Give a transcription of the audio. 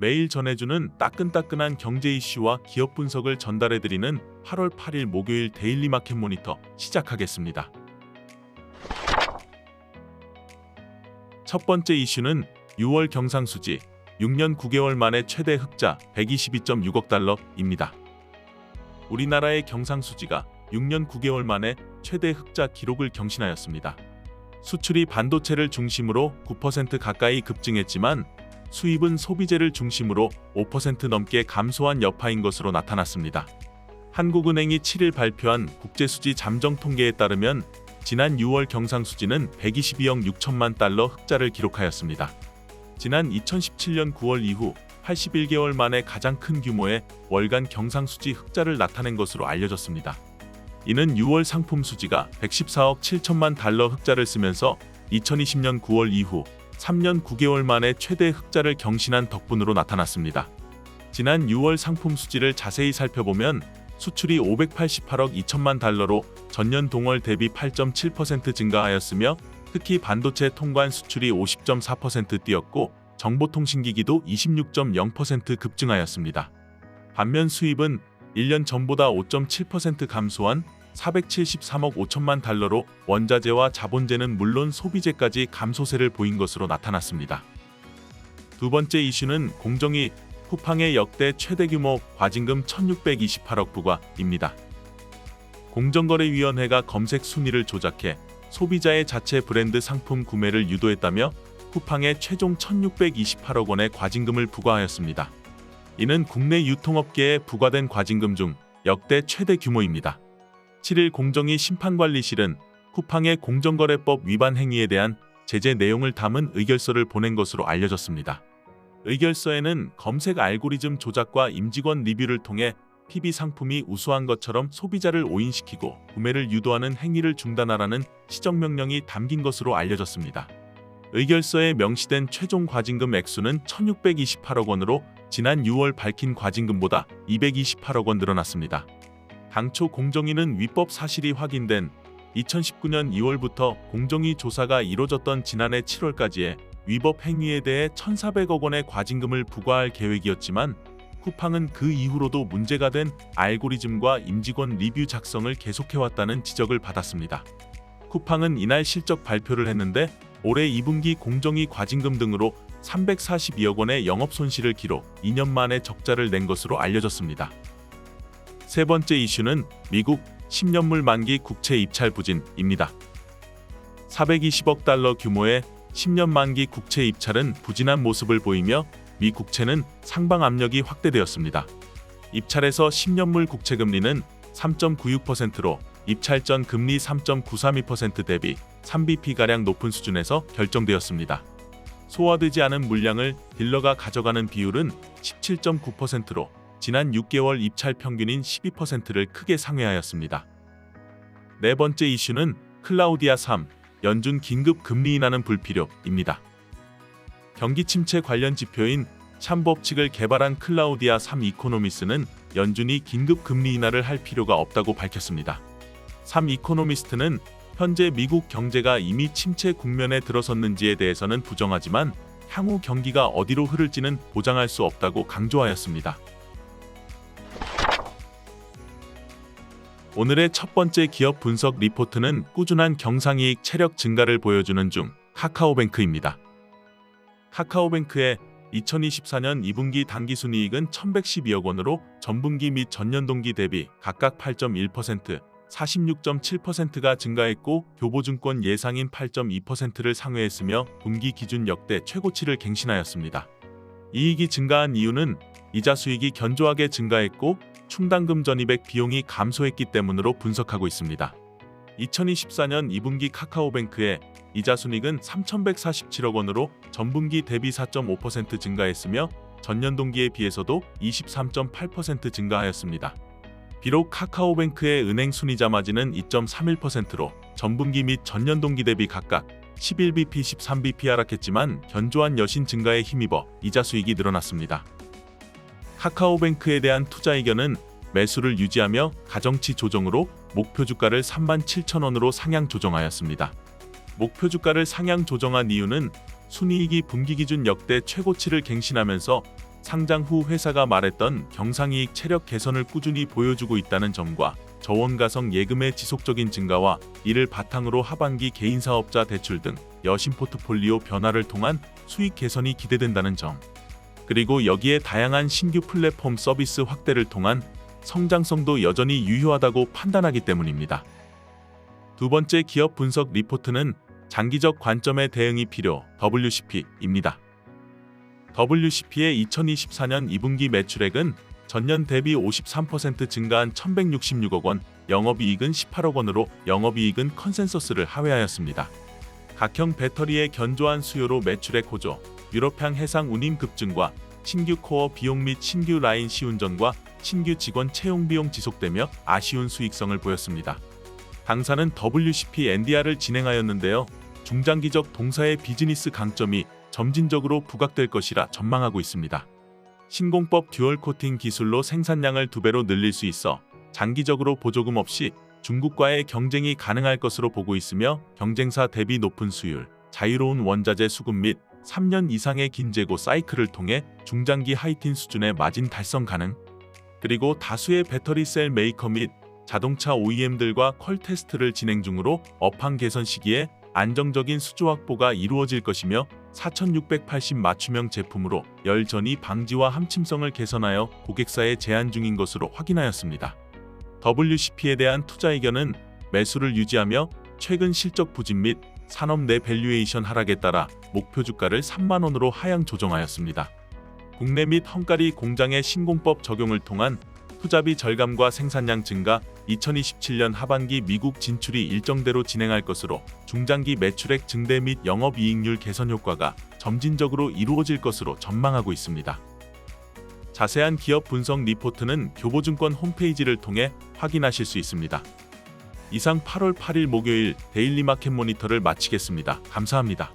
매일 전해주는 따끈따끈한 경제 이슈와 기업 분석을 전달해드리는 8월 8일 목요일 데일리 마켓 모니터 시작하겠습니다. 첫 번째 이슈는 6월 경상수지 6년 9개월 만에 최대 흑자 122.6억 달러입니다. 우리나라의 경상수지가 6년 9개월 만에 최대 흑자 기록을 경신하였습니다. 수출이 반도체를 중심으로 9% 가까이 급증했지만 수입은 소비재를 중심으로 5% 넘게 감소한 여파인 것으로 나타났습니다. 한국은행이 7일 발표한 국제수지 잠정 통계에 따르면 지난 6월 경상수지는 122억 6천만 달러 흑자를 기록하였습니다. 지난 2017년 9월 이후 81개월 만에 가장 큰 규모의 월간 경상수지 흑자를 나타낸 것으로 알려졌습니다. 이는 6월 상품 수지가 114억 7천만 달러 흑자를 쓰면서 2020년 9월 이후 3년 9개월 만에 최대 흑자를 경신한 덕분으로 나타났습니다. 지난 6월 상품 수지를 자세히 살펴보면 수출이 588억 2천만 달러로 전년 동월 대비 8.7% 증가하였으며 특히 반도체 통관 수출이 50.4% 뛰었고 정보통신기기도 26.0% 급증하였습니다. 반면 수입은 1년 전보다 5.7% 감소한 473억 5천만 달러로 원자재와 자본재는 물론 소비재까지 감소세를 보인 것으로 나타났습니다. 두 번째 이슈는 공정위 쿠팡의 역대 최대 규모 과징금 1,628억 부과입니다. 공정거래위원회가 검색 순위를 조작해 소비자의 자체 브랜드 상품 구매를 유도했다며 쿠팡에 최종 1,628억 원의 과징금을 부과하였습니다. 이는 국내 유통업계에 부과된 과징금 중 역대 최대 규모입니다. 7일 공정위 심판관리실은 쿠팡의 공정거래법 위반 행위에 대한 제재 내용을 담은 의결서를 보낸 것으로 알려졌습니다. 의결서에는 검색 알고리즘 조작과 임직원 리뷰를 통해 PB 상품이 우수한 것처럼 소비자를 오인시키고 구매를 유도하는 행위를 중단하라는 시정명령이 담긴 것으로 알려졌습니다. 의결서에 명시된 최종 과징금 액수는 1,628억 원으로 지난 6월 밝힌 과징금보다 228억 원 늘어났습니다. 당초 공정위는 위법 사실이 확인된 2019년 2월부터 공정위 조사가 이뤄졌던 지난해 7월까지의 위법 행위에 대해 1,400억 원의 과징금을 부과할 계획이었지만 쿠팡은 그 이후로도 문제가 된 알고리즘과 임직원 리뷰 작성을 계속해왔다는 지적을 받았습니다. 쿠팡은 이날 실적 발표를 했는데 올해 2분기 공정위 과징금 등으로 342억 원의 영업 손실을 기록 2년 만에 적자를 낸 것으로 알려졌습니다. 세 번째 이슈는 미국 10년물 만기 국채 입찰 부진입니다. 420억 달러 규모의 10년 만기 국채 입찰은 부진한 모습을 보이며 미 국채는 상방 압력이 확대되었습니다. 입찰에서 10년물 국채 금리는 3.96%로 입찰 전 금리 3.932% 대비 3bp가량 높은 수준에서 결정되었습니다. 소화되지 않은 물량을 딜러가 가져가는 비율은 17.9%로 지난 6개월 입찰 평균인 12%를 크게 상회하였습니다. 네 번째 이슈는 클라우디아 3, 연준 긴급 금리 인하는 불필요입니다. 경기 침체 관련 지표인 참 법칙을 개발한 클라우디아 3 이코노미스는 연준이 긴급 금리 인하를 할 필요가 없다고 밝혔습니다. 3 이코노미스트는 현재 미국 경제가 이미 침체 국면에 들어섰는지에 대해서는 부정하지만 향후 경기가 어디로 흐를지는 보장할 수 없다고 강조하였습니다. 오늘의 첫 번째 기업 분석 리포트는 꾸준한 경상이익 체력 증가를 보여주는 중 카카오뱅크입니다. 카카오뱅크의 2024년 2분기 당기순이익은 1,112억 원으로 전분기 및 전년 동기 대비 각각 8.1%, 46.7%가 증가했고 교보증권 예상인 8.2%를 상회했으며 분기 기준 역대 최고치를 갱신하였습니다. 이익이 증가한 이유는 이자 수익이 견조하게 증가했고 충당금 전입액 비용이 감소했기 때문으로 분석하고 있습니다. 2024년 2분기 카카오뱅크의 이자 순이익은 3,147억 원으로 전분기 대비 4.5% 증가했으며 전년 동기에 비해서도 23.8% 증가하였습니다. 비록 카카오뱅크의 은행 순이자 마진은 2.31%로 전분기 및 전년 동기 대비 각각 11bp, 13bp 하락했지만 견조한 여신 증가에 힘입어 이자 수익이 늘어났습니다. 카카오뱅크에 대한 투자 의견은 매수를 유지하며 가정치 조정으로 목표 주가를 37,000원으로 상향 조정하였습니다. 목표 주가를 상향 조정한 이유는 순이익이 분기 기준 역대 최고치를 갱신하면서 상장 후 회사가 말했던 경상이익 체력 개선을 꾸준히 보여주고 있다는 점과 저원가성 예금의 지속적인 증가와 이를 바탕으로 하반기 개인사업자 대출 등 여신 포트폴리오 변화를 통한 수익 개선이 기대된다는 점, 그리고 여기에 다양한 신규 플랫폼 서비스 확대를 통한 성장성도 여전히 유효하다고 판단하기 때문입니다. 두 번째 기업 분석 리포트는 장기적 관점의 대응이 필요 WCP입니다. WCP의 2024년 2분기 매출액은 전년 대비 53% 증가한 1,166억 원, 영업이익은 18억 원으로 영업이익은 컨센서스를 하회하였습니다. 각형 배터리의 견조한 수요로 매출액 호조, 유럽향 해상 운임 급증과 신규 코어 비용 및 신규 라인 시운전과 신규 직원 채용 비용 지속되며 아쉬운 수익성을 보였습니다. 당사는 WCP NDR을 진행하였는데요. 중장기적 동사의 비즈니스 강점이 점진적으로 부각될 것이라 전망하고 있습니다. 신공법 듀얼 코팅 기술로 생산량을 2배로 늘릴 수 있어 장기적으로 보조금 없이 중국과의 경쟁이 가능할 것으로 보고 있으며 경쟁사 대비 높은 수율, 자유로운 원자재 수급 및 3년 이상의 긴 재고 사이클을 통해 중장기 하이틴 수준의 마진 달성 가능. 그리고 다수의 배터리 셀 메이커 및 자동차 OEM들과 퀄 테스트를 진행 중으로 업황 개선 시기에 안정적인 수조 확보가 이루어질 것이며 4,680 맞춤형 제품으로 열 전이 방지와 함침성을 개선하여 고객사에 제안 중인 것으로 확인하였습니다. WCP에 대한 투자 의견은 매수를 유지하며 최근 실적 부진 및 산업 내 밸류에이션 하락에 따라 목표 주가를 3만 원으로 하향 조정하였습니다. 국내 및 헝가리 공장의 신공법 적용을 통한 투자비 절감과 생산량 증가, 2027년 하반기 미국 진출이 일정대로 진행할 것으로 중장기 매출액 증대 및 영업이익률 개선 효과가 점진적으로 이루어질 것으로 전망하고 있습니다. 자세한 기업 분석 리포트는 교보증권 홈페이지를 통해 확인하실 수 있습니다. 이상 8월 8일 목요일 데일리 마켓 모니터를 마치겠습니다. 감사합니다.